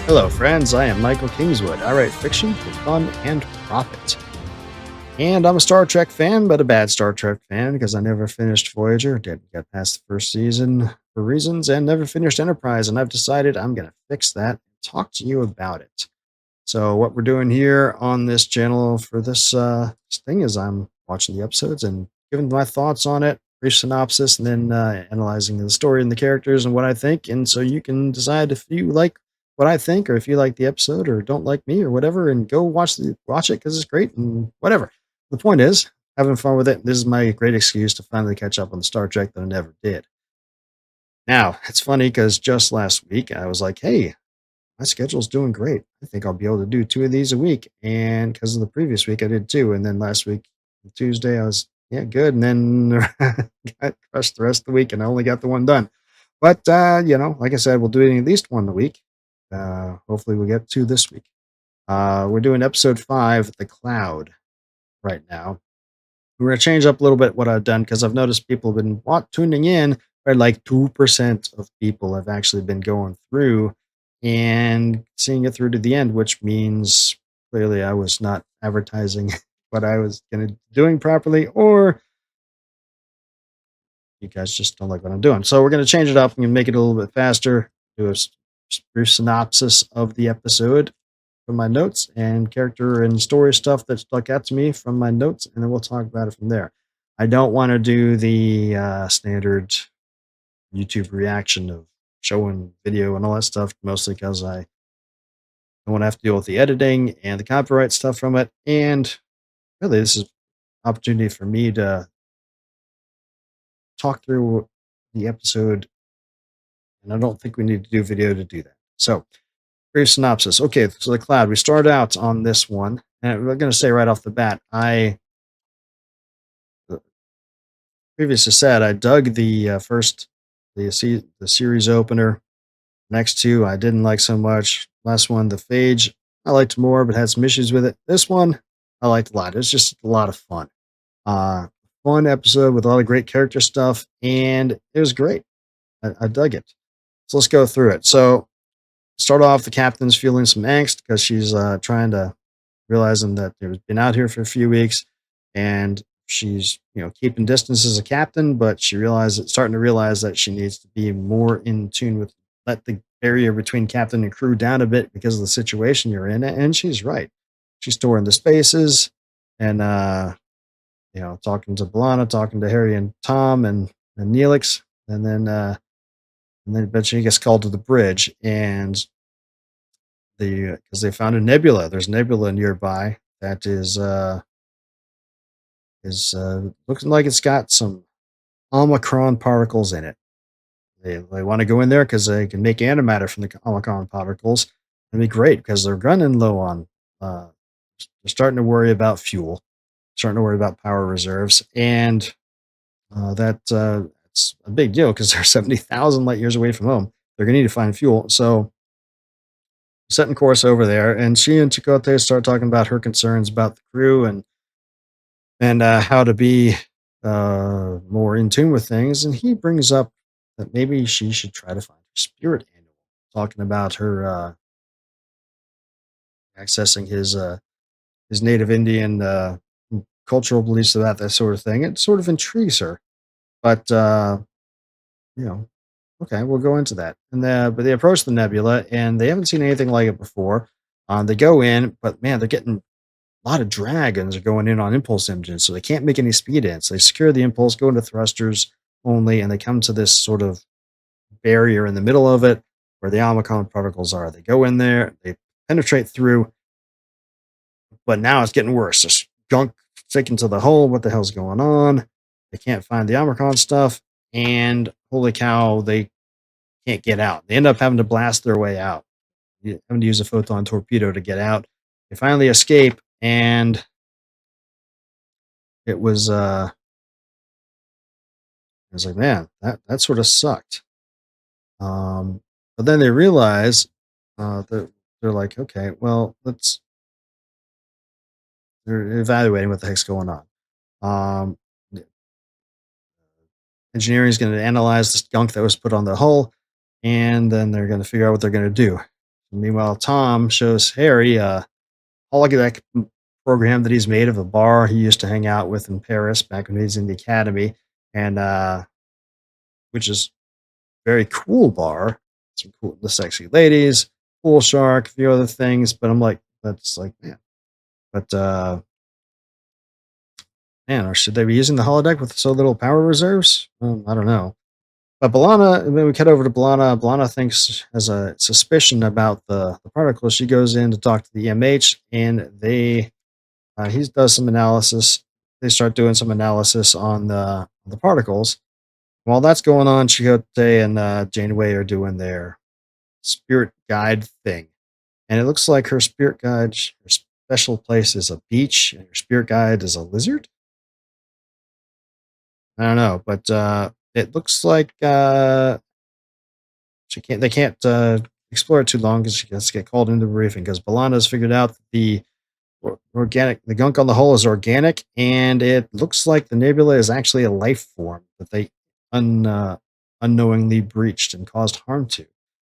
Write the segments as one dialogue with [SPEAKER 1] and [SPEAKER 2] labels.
[SPEAKER 1] Hello, friends. I am Michael Kingswood. I write fiction for fun and profit. And I'm a Star Trek fan, but a bad Star Trek fan because I never finished Voyager, didn't get past the first season for reasons, and never finished Enterprise. And I've decided I'm going to fix that and talk to you about it. So, what we're doing here on this channel for this thing is I'm watching the episodes and giving my thoughts on it, brief synopsis, and then analyzing the story and the characters and what I think. And so you can decide if you like what I think, or if you like the episode, or don't like me, or whatever, and go watch it because it's great and whatever. The point is having fun with it. This is my great excuse to finally catch up on the Star Trek that I never did. Now it's funny because just last week I was like, "Hey, my schedule's doing great. I think I'll be able to do two of these a week." And because of the previous week, I did two. And then last week, Tuesday, I was, yeah, good. And then got crushed the rest of the week and I only got the one done. But, like I said, we'll do at least one a week. Hopefully, we'll get two this week. We're doing episode 5, The Cloud, right now. We're going to change up a little bit what I've done because I've noticed people have been tuning in, where like 2% of people have actually been going through and seeing it through to the end, which means clearly I was not advertising what I was doing properly, or you guys just don't like what I'm doing. So we're going to change it up and make it a little bit faster, do a brief synopsis of the episode from my notes and character and story stuff that stuck out to me from my notes, and then we'll talk about it from there. I don't want to do the standard YouTube reaction of showing video and all that stuff, mostly because I don't want to have to deal with the editing and the copyright stuff from it. And really, this is an opportunity for me to talk through the episode, and I don't think we need to do video to do that. So, brief synopsis. Okay, so the cloud. We start out on this one, and we're going to say right off the bat, I previously said I dug the first the series opener. Next two I didn't like so much. Last one, the Phage, I liked more, but had some issues with it. This one I liked a lot. It's just a lot of fun. Uh, Fun episode with a lot of great character stuff, and it was great. I dug it. So let's go through it. So start off, the captain's feeling some angst because she's trying to realizing that they've been out here for a few weeks, and she's keeping distance as a captain, but starting to realize that she needs to be more in tune with, let the barrier between captain and crew down a bit because of the situation you're in. And she's right. She's storing the spaces and talking to Balana, talking to Harry and Tom and Neelix, and then eventually he gets called to the bridge, and because they found a nebula. There's a nebula nearby that is looking like it's got some Omicron particles in it. They want to go in there because they can make antimatter from the Omicron particles. It'd be great because they're running low on. Uh, they're starting to worry about fuel, starting to worry about power reserves, and it's a big deal because they're 70,000 light years away from home. They're going to need to find fuel. So setting course over there, and she and Chakotay start talking about her concerns about the crew and how to be more in tune with things. And he brings up that maybe she should try to find her spirit animal, talking about her accessing his native Indian cultural beliefs about that sort of thing. It sort of intrigues her, but you know, okay, we'll go into that. But they approach the nebula, and they haven't seen anything like it before. They go in, but man, they're getting a lot of dragons are going in on impulse engines, so they can't make any speed in. So they secure the impulse, go into thrusters only, and they come to this sort of barrier in the middle of it where the Omicron particles are. They go in there, they penetrate through, but now it's getting worse. There's gunk sticking to the hull. What the hell's going on? They can't find the Omicron stuff, and holy cow, they can't get out. They end up having to blast their way out, having to use a photon torpedo to get out. They finally escape, and it was I was like, man, that sort of sucked. But then they realize they're like, okay, well, they're evaluating what the heck's going on. Um, Engineering is going to analyze this gunk that was put on the hull, and then they're going to figure out what they're going to do. Meanwhile, Tom shows Harry a holodeck program that he's made of a bar he used to hang out with in Paris back when he was in the academy, and which is a very cool bar. Some cool, the sexy ladies, pool shark, a few other things. But I'm like, that's like, man, but man, or should they be using the holodeck with so little power reserves? I don't know. But Balana, when we cut over to Balana, Balana thinks has a suspicion about the particles. She goes in to talk to the EMH, and he does some analysis. They start doing some analysis on the particles. While that's going on, Chakotay and Janeway are doing their spirit guide thing, and it looks like her spirit guide, her special place is a beach, and her spirit guide is a lizard. I don't know, but it looks like she can't. They can't explore it too long because she has to get called into the briefing because Balana's figured out that the gunk on the hull is organic, and it looks like the nebula is actually a life form that they unknowingly breached and caused harm to.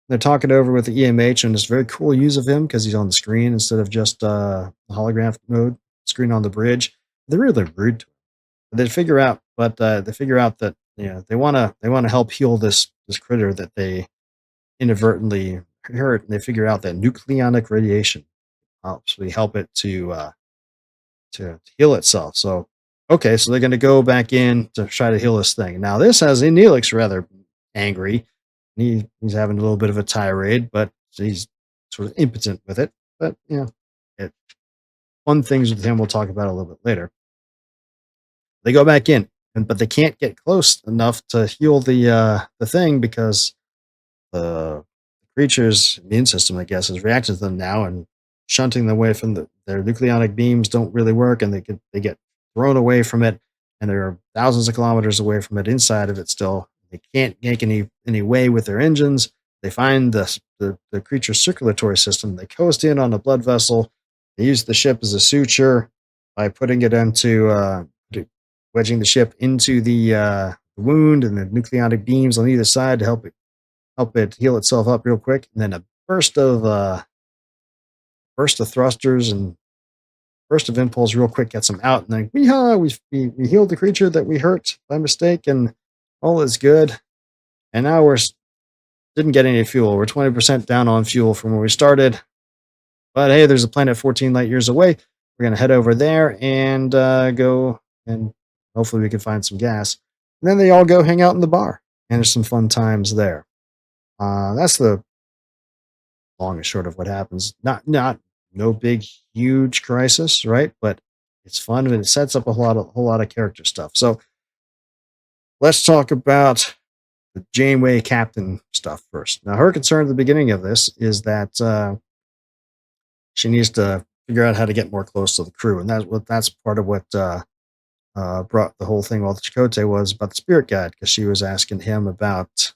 [SPEAKER 1] They're talking over with the EMH, and it's very cool use of him because he's on the screen instead of just holograph mode screen on the bridge. They're really rude to him. They figure out that they want to help heal this critter that they inadvertently hurt, and they figure out that nucleonic radiation help it to heal itself. So, okay, so they're going to go back in to try to heal this thing. Now, this has Neelix rather angry. He's having a little bit of a tirade, but he's sort of impotent with it. But, fun things with him we'll talk about a little bit later. They go back in, but they can't get close enough to heal the thing because the creature's immune system, I guess, is reacting to them now and shunting them away from their nucleonic beams don't really work, and they get thrown away from it, and they're thousands of kilometers away from it inside of it still. They can't make any way with their engines. They find the creature's circulatory system. They coast in on a blood vessel. They use the ship as a suture by putting it into wedging the ship into the wound and the nucleonic beams on either side to help it heal itself up real quick, and then a burst of thrusters and burst of impulse real quick gets them out, and then we healed the creature that we hurt by mistake, and all is good. And now didn't get any fuel. We're 20% down on fuel from where we started, but hey, there's a planet 14 light years away. We're gonna head over there and go, and hopefully we can find some gas. And then they all go hang out in the bar, and there's some fun times there. That's the long and short of what happens. Not no big huge crisis, right? But it's fun and it sets up a whole lot of character stuff. So let's talk about the Janeway captain stuff first. Now, her concern at the beginning of this is that she needs to figure out how to get more close to the crew, and that's part of what brought the whole thing with Chakotay was about the spirit guide, because she was asking him about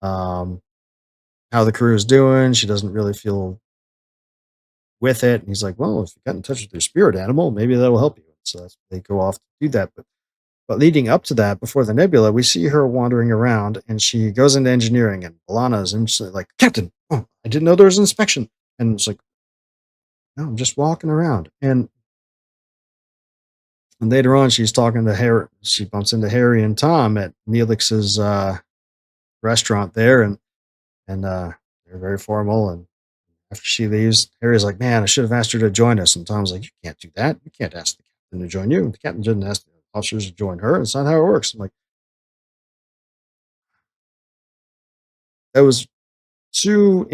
[SPEAKER 1] how the crew is doing. She doesn't really feel with it. And he's like, well, if you got in touch with your spirit animal, maybe that will help you. So they go off to do that. But leading up to that, before the nebula, we see her wandering around, and she goes into engineering, and Balana's instantly like, Captain, oh, I didn't know there was an inspection. And it's like, no, I'm just walking around. And later on, she's talking to Harry. She bumps into Harry and Tom at Neelix's restaurant there, and they're very formal. And after she leaves, Harry's like, man, I should have asked her to join us. And Tom's like, you can't do that. You can't ask the captain to join you. The captain didn't ask the officers to join her. It's not how it works. I'm like, that was so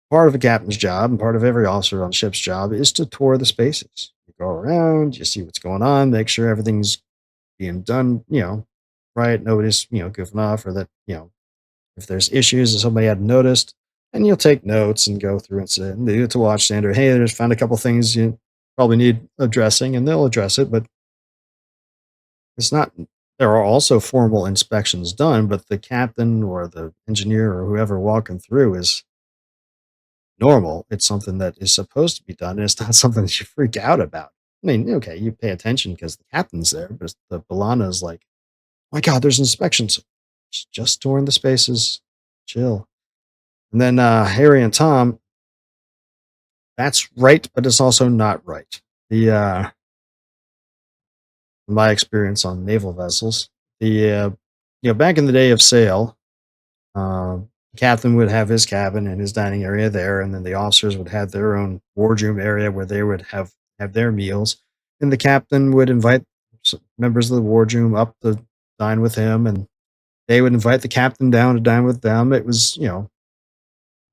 [SPEAKER 1] part of a captain's job and part of every officer on ship's job is to tour the spaces. You go around, you see what's going on, make sure everything's being done, right. Nobody's, goofing off, or that, if there's issues that somebody hadn't noticed, and you'll take notes and go through and say, do it to watch standard. Hey, there's found a couple things you probably need addressing, and they'll address it. But it's not. There are also formal inspections done, but the captain or the engineer or whoever walking through is normal. It's something that is supposed to be done, and it's not something that you freak out about. I mean, okay, you pay attention because the captain's there, but the Balana is like, my God, there's inspections. Just touring the spaces. Chill. And then Harry and Tom, that's right, but it's also not right. The My experience on naval vessels, the back in the day of sail, the captain would have his cabin and his dining area there, and then the officers would have their own wardroom area where they would have their meals, and the captain would invite members of the wardroom up to dine with him, and they would invite the captain down to dine with them. It was,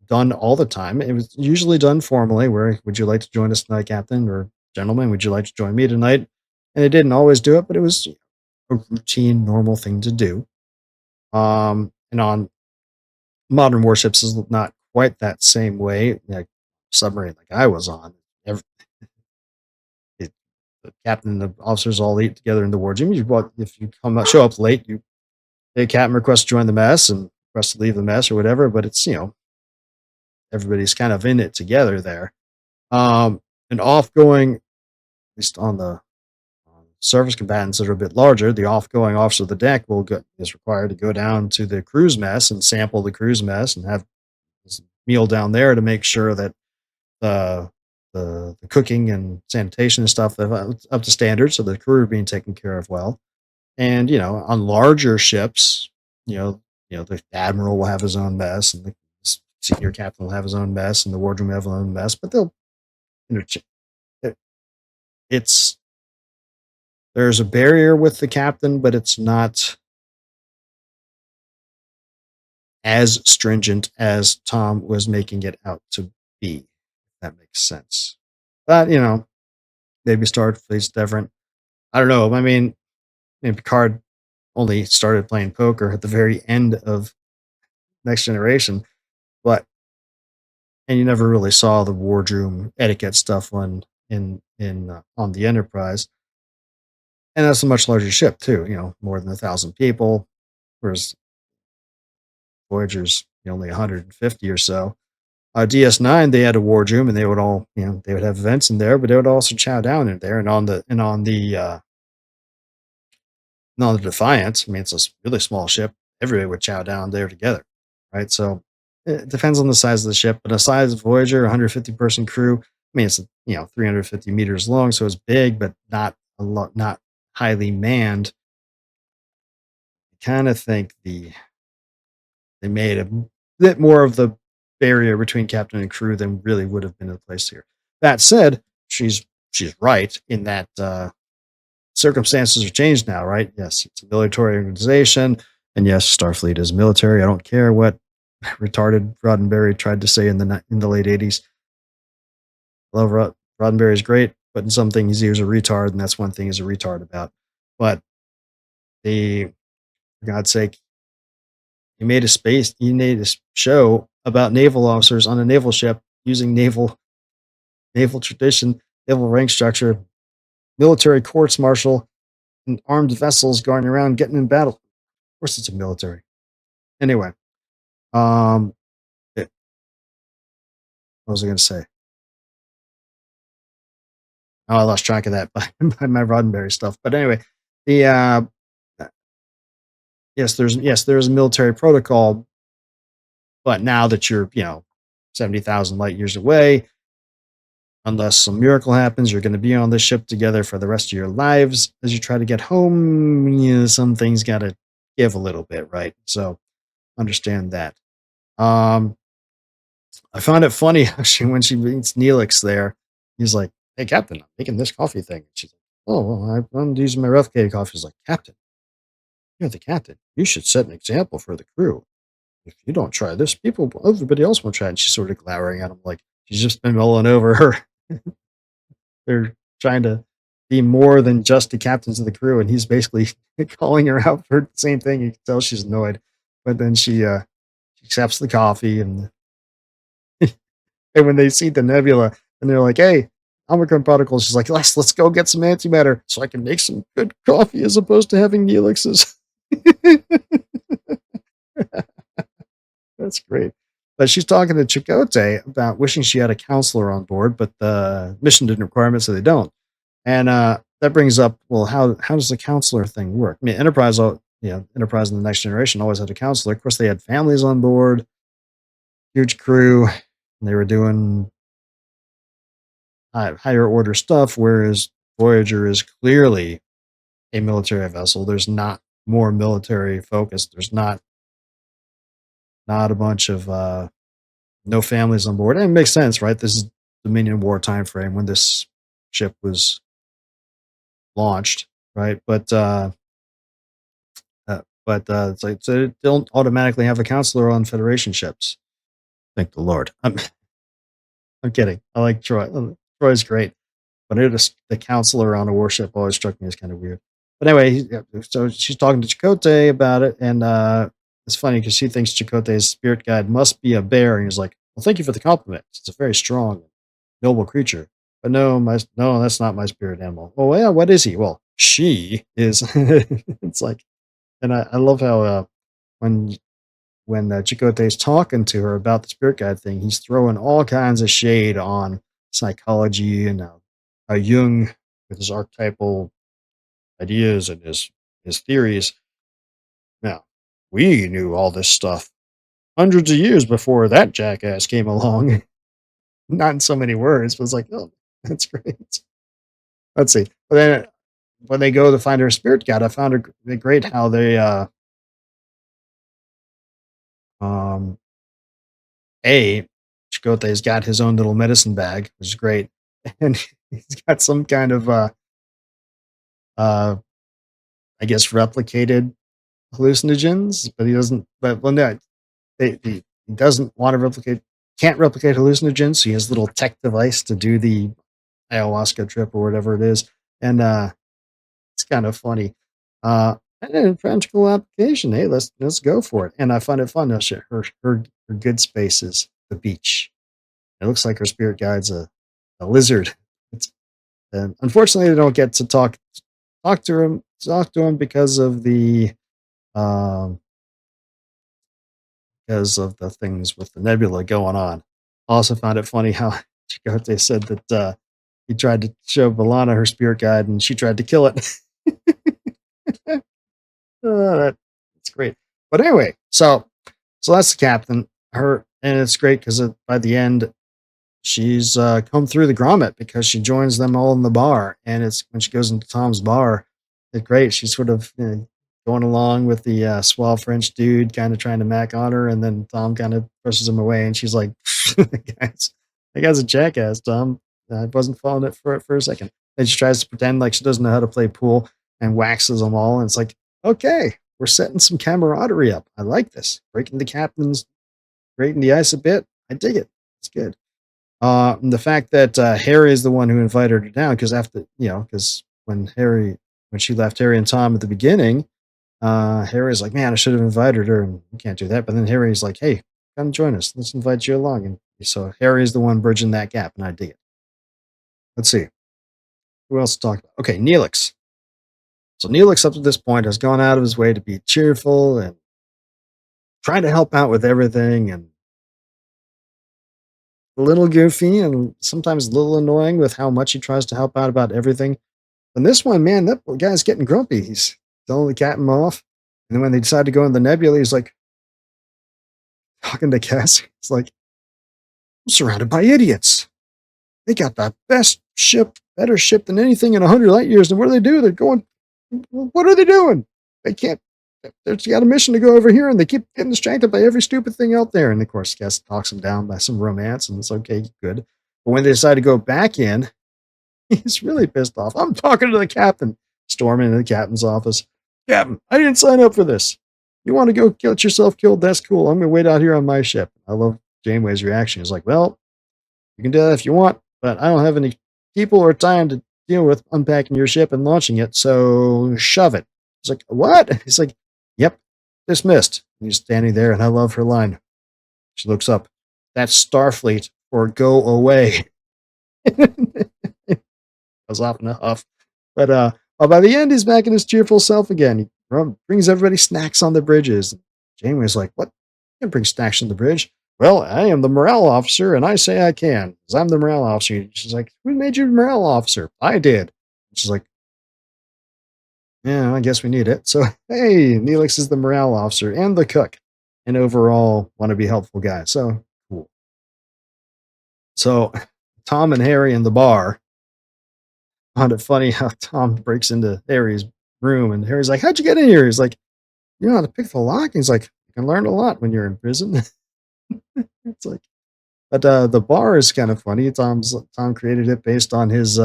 [SPEAKER 1] done all the time. It was usually done formally, where would you like to join us tonight, Captain? Or gentlemen, would you like to join me tonight? And they didn't always do it, but it was a routine, normal thing to do. And on modern warships is not quite that same way. Like submarine like I was on, every, it, the captain and the officers all eat together in the wardroom. If you show up late, the captain requests to join the mess and requests to leave the mess or whatever. But it's everybody's kind of in it together there. An offgoing, at least on the surface combatants that are a bit larger, the offgoing officer of the deck is required to go down to the cruise mess and sample the cruise mess and have his meal down there to make sure that the the cooking and sanitation and stuff up to standard, so the crew are being taken care of well. And on larger ships, the admiral will have his own mess, and the senior captain will have his own mess, and the wardroom will have his own mess. But they'll interchange. It's There's a barrier with the captain, but it's not as stringent as Tom was making it out to be. If that makes sense. But maybe Starfleet's different. I don't know. I mean, Picard only started playing poker at the very end of Next Generation, but and you never really saw the wardroom etiquette stuff on the Enterprise. And that's a much larger ship too. More than 1,000 people, whereas Voyager's only 150 or so. DS9, they had a wardroom, and they would all they would have events in there, but they would also chow down in there. And on the Defiant, I mean, it's a really small ship. Everybody would chow down there together, right? So it depends on the size of the ship, but a size of Voyager, 150 person crew. I mean, it's 350 meters long, so it's big, but not a lot, not highly manned. I kind of think they made a bit more of the barrier between captain and crew than really would have been in place here. That said, she's right in that circumstances are changed now, right? Yes, it's a military organization, and yes, Starfleet is military. I don't care what retarded Roddenberry tried to say in the late '80s. Love Roddenberry is great, but in some things he was a retard, and that's one thing he's a retard about. But for God's sake, he made a show about naval officers on a naval ship using naval tradition, naval rank structure, military courts martial, and armed vessels going around getting in battle. Of course, it's a military. Anyway, um, what was I going to say? Oh, I lost track of that by my Roddenberry stuff. But anyway, the there's a military protocol, but now that you're 70,000 light years away, unless some miracle happens, you're going to be on this ship together for the rest of your lives. As you try to get home, some things got to give a little bit, right? So understand that. I found it funny actually when she meets Neelix there. He's like, "Hey, Captain, I'm making this coffee thing." And she's like, "Oh, well, I'm using my replicated coffee." He's like, "Captain, you're the captain. You should set an example for the crew. If you don't try this, everybody else won't try." And she's sort of glowering at him like she's just been mulling over her. They're trying to be more than just the captains of the crew, and he's basically calling her out for the same thing. You can tell she's annoyed, but then she accepts the coffee, and when they see the nebula, and they're like, "Hey, Omicron particles," she's like, let's go get some antimatter so I can make some good coffee as opposed to having Neelix's." That's great. But she's talking to Chakotay about wishing she had a counselor on board, but the mission didn't require it, so they don't. And that brings up, well, how does the counselor thing work? I mean, Enterprise in the Next Generation always had a counselor. Of course, they had families on board. huge crew. And they were doing higher order stuff, whereas Voyager is clearly a military vessel. There's not more military focused. There's not a bunch of no families on board. And it makes sense, right? This is Dominion War time frame when this ship was launched, right? It's like so they don't automatically have a counselor on Federation ships. Thank the Lord. I'm kidding. I like Troy. Troy's great, but it is the counselor on a warship always struck me as kind of weird. But anyway, so she's talking to Chakotay about it, and it's funny because she thinks Chakotay's spirit guide must be a bear, and he's like, "Well, thank you for the compliment. It's a very strong, noble creature." But no, that's not my spirit animal. Well, yeah, what is he? Well, she is. It's like, and I love how when Chakotay's talking to her about the spirit guide thing, he's throwing all kinds of shade on psychology and how Jung, with his archetypal ideas and his theories. Now, we knew all this stuff hundreds of years before that jackass came along. Not in so many words, but it's like, oh, that's great. Let's see. But then when they go to find her spirit guide, I found it great how they um Chakotay's got his own little medicine bag, which is great. And he's got some kind of uh I guess replicated hallucinogens, but he doesn't but well no he doesn't want to can't replicate hallucinogens, so he has a little tech device to do the ayahuasca trip or whatever it is. And it's kind of funny. And then practical application. Hey, let's go for it. And I find it fun. No shit. Her good space is the beach. It looks like her spirit guide's a lizard. And unfortunately, they don't get to talk to him um, because of the things with the nebula going on. I also found it funny how Chakotay said that he tried to show B'Elanna her spirit guide and she tried to kill it. That's great. But anyway, so that's the captain. And it's great because by the end, she's come through the grommet because she joins them all in the bar. And it's when she goes into Tom's bar, it's great. She's sort of going along with the suave French dude, kind of trying to mac on her, and then Tom kind of pushes him away, and she's like, that guy's a jackass, Tom. I wasn't following it for a second. And she tries to pretend like she doesn't know how to play pool and waxes them all. And it's like, okay, we're setting some camaraderie up. I like this. Breaking the captain's, breaking the ice a bit. I dig it. It's good. And the fact that Harry is the one who invited her down, because because when she left Harry and Tom at the beginning, Harry's like, man, I should have invited her, and you can't do that. But then Harry's like, hey, come join us. Let's invite you along. And so Harry's the one bridging that gap, and I dig it. Let's see. Who else to talk about? Okay, Neelix. So Neelix, up to this point, has gone out of his way to be cheerful and trying to help out with everything, and a little goofy and sometimes a little annoying with how much he tries to help out about everything. And this one, man, that guy's getting grumpy. He's telling the captain off. And then when they decide to go in the nebula, he's like, talking to Cass, it's like, I'm surrounded by idiots. They got the best ship, better ship than anything in 100 light years. And what do they do? They're going, what are they doing? They can't, they've got a mission to go over here, and they keep getting distracted by every stupid thing out there. And of course, Cass talks them down by some romance, and it's okay, good. But when they decide to go back in, he's really pissed off. I'm talking to the captain, storming into the captain's office. Captain, I didn't sign up for this. You want to go get yourself killed? That's cool. I'm going to wait out here on my ship. I love Janeway's reaction. He's like, well, you can do that if you want, but I don't have any people or time to deal with unpacking your ship and launching it, so shove it. He's like, what? He's like, yep, dismissed. And he's standing there, and I love her line. She looks up. That's Starfleet, or go away. Goes off in a huff. But by the end, he's back in his cheerful self again. He brings everybody snacks on the bridges. Janeway's like, what? You can bring snacks on the bridge? Well, I am the morale officer, and I say I can, because I'm the morale officer. She's like, who made you morale officer? I did. She's like, yeah, I guess we need it. So, hey, Neelix is the morale officer and the cook, and overall want to be helpful guy. So, So Tom and Harry in the bar found it funny how Tom breaks into Harry's room and Harry's like, "How'd you get in here?" He's like, "You know how to pick the lock?" He's like, "You can learn a lot when you're in prison." It's like, but the bar is kind of funny. Tom created it based on his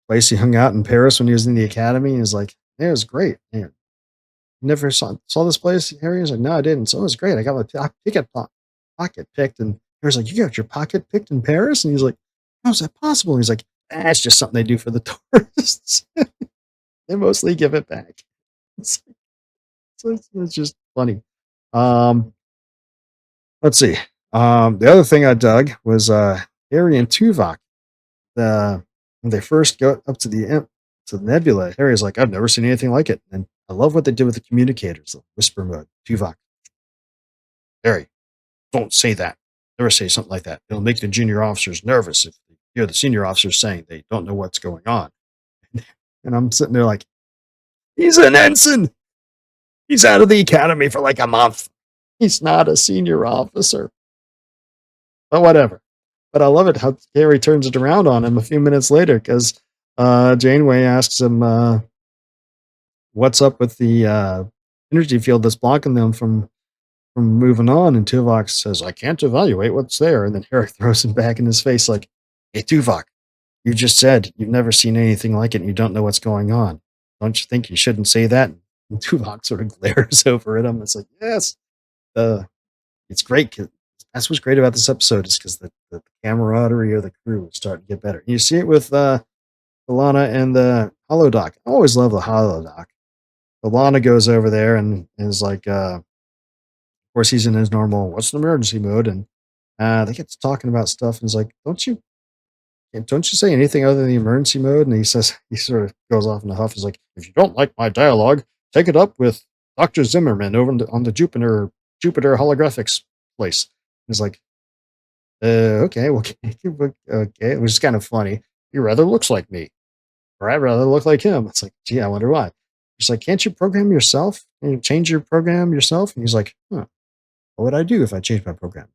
[SPEAKER 1] place he hung out in Paris when he was in the academy. He was like, "Yeah, it was great. Man, you never saw this place?" Harry was like, "No, I didn't." So it was great. I got my pocket picked, and Harry's like, "You got your pocket picked in Paris?" And he's like, "How is that possible?" And he's like, "That's just something they do for the tourists. They mostly give it back." It's, it's just funny. Um, let's see. The other thing I dug was Harry and Tuvok. When they first go up to the nebula, Harry's like, "I've never seen anything like it," and I love what they did with the communicators, the whisper mode. Tuvok, Harry, don't say that. Never say something like that. It'll make the junior officers nervous if they hear the senior officers saying they don't know what's going on. And I'm sitting there like, he's an ensign. He's out of the academy for like a month. He's not a senior officer. But whatever. But I love it how Harry turns it around on him a few minutes later because Janeway asks him, what's up with the energy field that's blocking them from moving on. And Tuvok says, "I can't evaluate what's there." And then Harry throws him back in his face like, "Hey, Tuvok, you just said you've never seen anything like it and you don't know what's going on. Don't you think you shouldn't say that?" And Tuvok sort of glares over at him. It's like, yes, it's great. That's what's great about this episode is because the camaraderie of the crew is starting to get better. You see it with Alana and the holodoc. I always love the holodoc. Alana goes over there and is like, of course, he's in his normal, "What's the emergency mode?" And they get to talking about stuff. And he's like, don't you say anything other than the emergency mode?" And he says, he sort of goes off in a huff. He's like, "If you don't like my dialogue, take it up with Dr. Zimmerman over on the Jupiter holographics place." He's like, okay, well, okay. It was just kind of funny. "He rather looks like me, or I rather look like him." It's like, gee, I wonder why. He's like, "Can't you program yourself? Can you change your program yourself?" And he's like, "Huh, what would I do if I changed my program?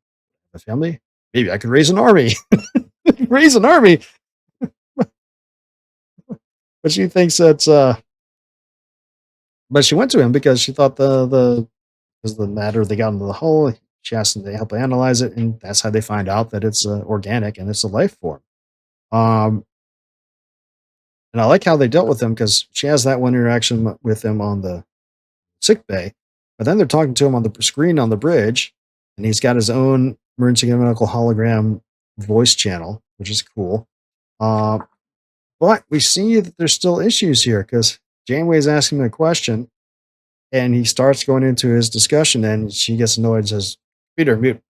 [SPEAKER 1] A family? Maybe I could raise an army." Raise an army. But she thinks that's but she went to him because she thought the because the matter they got into the hull, she asked him to help analyze it, and that's how they find out that it's organic and it's a life form. Um, and I like how they dealt with him because she has that one interaction with him on the sick bay, but then they're talking to him on the screen on the bridge, and he's got his own emergency medical hologram voice channel, which is cool. Uh, but we see that there's still issues here because Janeway's asking him a question, and he starts going into his discussion, and she gets annoyed and says, "Peter, mute."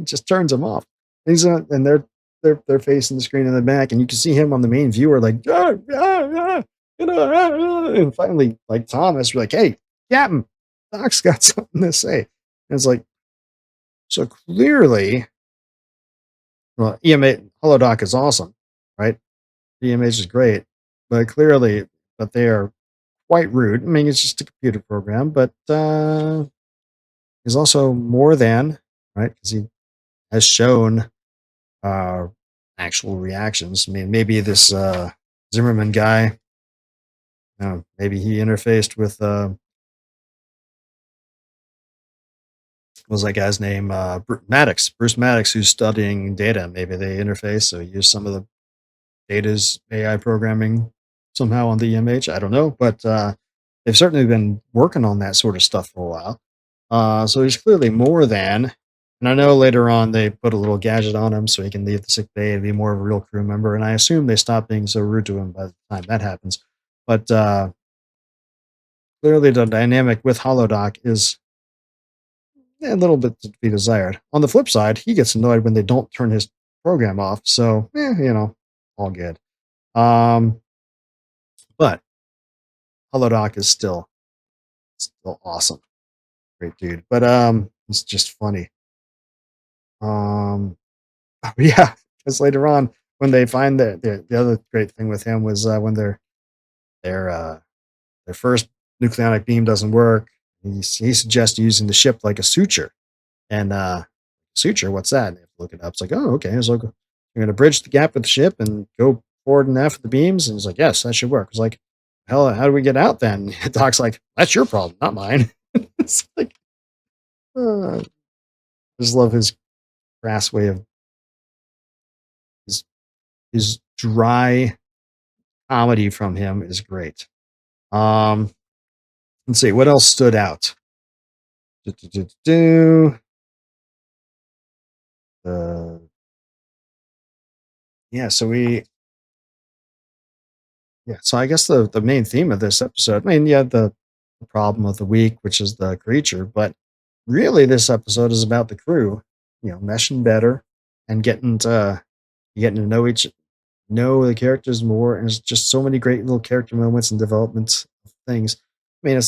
[SPEAKER 1] Just turns him off. And they're facing the screen in the back, and you can see him on the main viewer, like, "Ah, ah, ah, and finally, like Thomas, like, "Hey, Captain, Doc's got something to say." And it's like, so clearly, well, EMA Holodoc is awesome, right? EMH is great, but clearly, but they are quite rude. I mean, it's just a computer program, but he's also more than, right, because he has shown uh, actual reactions. I mean, maybe this Zimmerman guy, maybe he interfaced with what was that guy's name? Bruce Maddox, who's studying data. Maybe they interface, so use some of the data's AI programming somehow on the EMH. I don't know, but they've certainly been working on that sort of stuff for a while. So he's clearly more than. And I know later on they put a little gadget on him so he can leave the sick bay and be more of a real crew member. And I assume they stop being so rude to him by the time that happens. But clearly the dynamic with Holodoc is a little bit to be desired. On the flip side, he gets annoyed when they don't turn his program off. So, all good. But Holodoc is still awesome. Great dude. But it's just funny. Yeah, because later on when they find the other great thing with him was when their first nucleonic beam doesn't work, he suggests using the ship like a suture, and suture, what's that? And they have to look it up. It's like, oh, okay. So you're going to bridge the gap with the ship and go forward and aft with the beams. And it's like, yes, that should work. It's like, hell, how do we get out then? And Doc's like, that's your problem, not mine. It's like, I just love his crass way of his, his dry comedy from him is great. Let's see what else stood out. Yeah, so I guess the main theme of this episode, I mean, yeah, the problem of the week, which is the creature, but really this episode is about the crew, meshing better and getting to know the characters more, and there's just so many great little character moments and developments of things. I mean,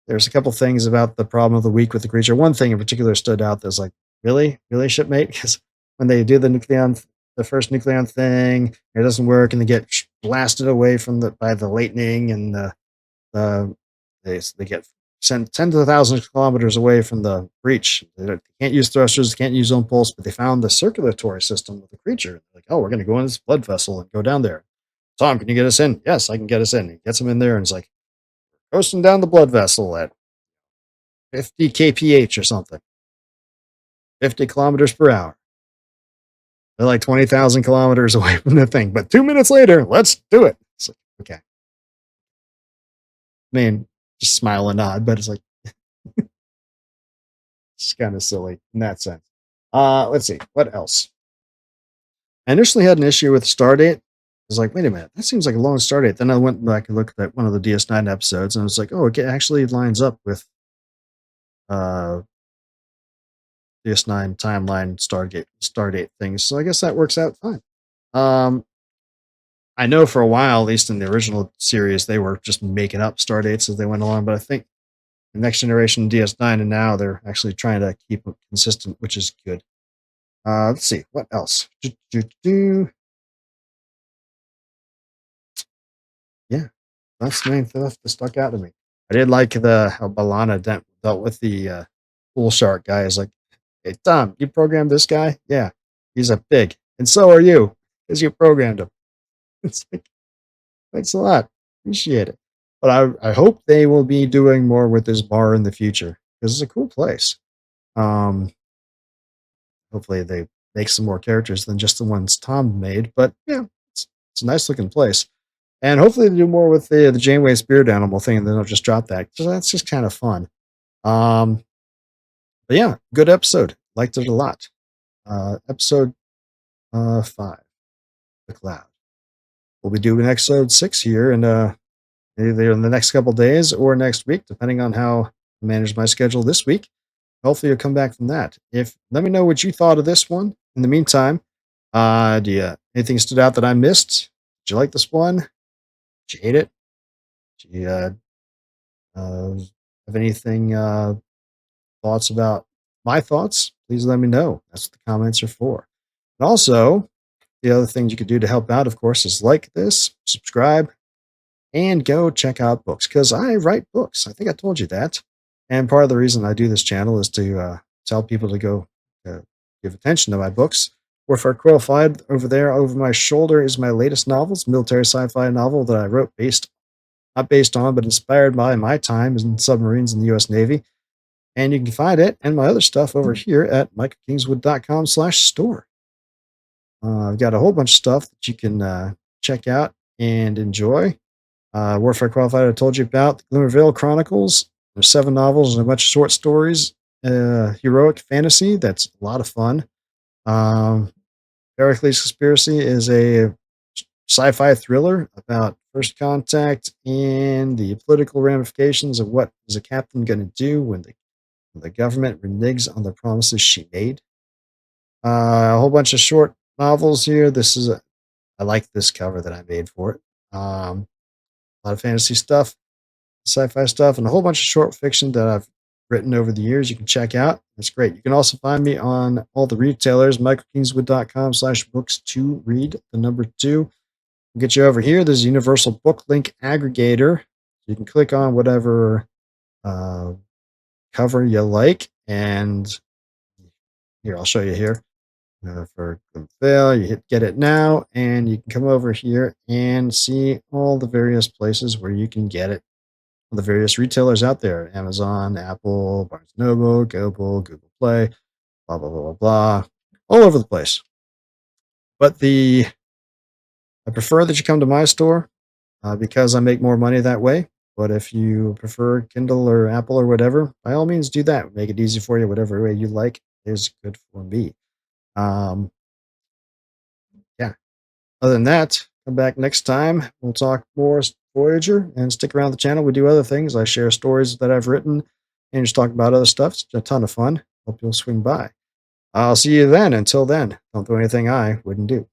[SPEAKER 1] there's a couple things about the problem of the week with the creature. One thing in particular stood out that's like, really, shipmate? Because when they do the first nucleon thing, it doesn't work, and they get blasted away by the lightning, and they get sent tens of thousands of kilometers away from the breach. They can't use thrusters, they can't use impulse, but they found the circulatory system with the creature. They're like, oh, we're going to go in this blood vessel and go down there. Tom, can you get us in? Yes, I can get us in. He gets them in there, and it's like coasting down the blood vessel at 50 kph or something, 50 kilometers per hour. They're like 20,000 kilometers away from the thing. But 2 minutes later, let's do it. It's like, okay. I mean, just smile and nod, but it's like, it's kind of silly in that sense. Let's see. What else? I initially had an issue with Stardate. I was like, wait a minute, that seems like a long Stardate. Then I went back and looked at one of the DS9 episodes, and I was like, oh, it actually lines up with DS9 timeline Stardate things. So I guess that works out fine. I know for a while, at least in the original series, they were just making up star dates as they went along. But I think the next generation DS9 and now they're actually trying to keep it consistent, which is good. Let's see what else. Yeah, that's the main stuff that stuck out to me. I did like how Balana dealt with the pool shark guy. Is like, hey Tom, you programmed this guy? Yeah, he's a pig, and so are you, because you programmed him. It's like, thanks a lot. Appreciate it. But I hope they will be doing more with this bar in the future because it's a cool place. Hopefully they make some more characters than just the ones Tom made. But yeah, it's a nice looking place. And hopefully they do more with the Janeway spirit animal thing, and then they'll just drop that. So that's just kind of fun. But yeah, good episode. Liked it a lot. Episode 5, The Cloud. We'll be doing episode 6 here, and either in the next couple days or next week, depending on how I manage my schedule this week. Hopefully you'll come back from that. Let me know what you thought of this one. In the meantime, anything stood out that I missed? Did you like this one? Did you hate it? Did you have anything thoughts about my thoughts? Please let me know. That's what the comments are for. And also, the other things you could do to help out, of course, is like this, subscribe, and go check out books, because I write books. I think I told you that. And part of the reason I do this channel is to tell people to go give attention to my books. Wherein I, over there over my shoulder is my latest novel. It's a military sci-fi novel that I wrote not based on, but inspired by my time in submarines in the U.S. Navy. And you can find it and my other stuff over here at michaelkingswood.com/store. I've got a whole bunch of stuff that you can check out and enjoy. Warfare Qualified I told you about. The Glimmervale Chronicles. There's 7 novels and a bunch of short stories. Heroic fantasy. That's a lot of fun. Pericles Conspiracy is a sci-fi thriller about first contact and the political ramifications of what is a captain going to do when the government reneges on the promises she made. A whole bunch of short novels here. I like this cover that I made for it. A lot of fantasy stuff, sci-fi stuff, and a whole bunch of short fiction that I've written over the years you can check out. That's great. You can also find me on all the retailers, michaelkingswood.com/books to read, the number 2. We'll get you over here. There's a universal book link aggregator. You can click on whatever cover you like, and here, I'll show you here. For fail, you hit get it now, and you can come over here and see all the various places where you can get it. The various retailers out there: Amazon, Apple, Barnes and Noble, Google Play, blah blah blah blah blah, all over the place. But I prefer that you come to my store because I make more money that way. But if you prefer Kindle or Apple or whatever, by all means do that. Make it easy for you, whatever way you like is good for me. Um, yeah. Other than that, come back next time. We'll talk more Voyager and stick around the channel. We do other things. I share stories that I've written and just talk about other stuff. It's a ton of fun. Hope you'll swing by. I'll see you then. Until then, don't do anything I wouldn't do.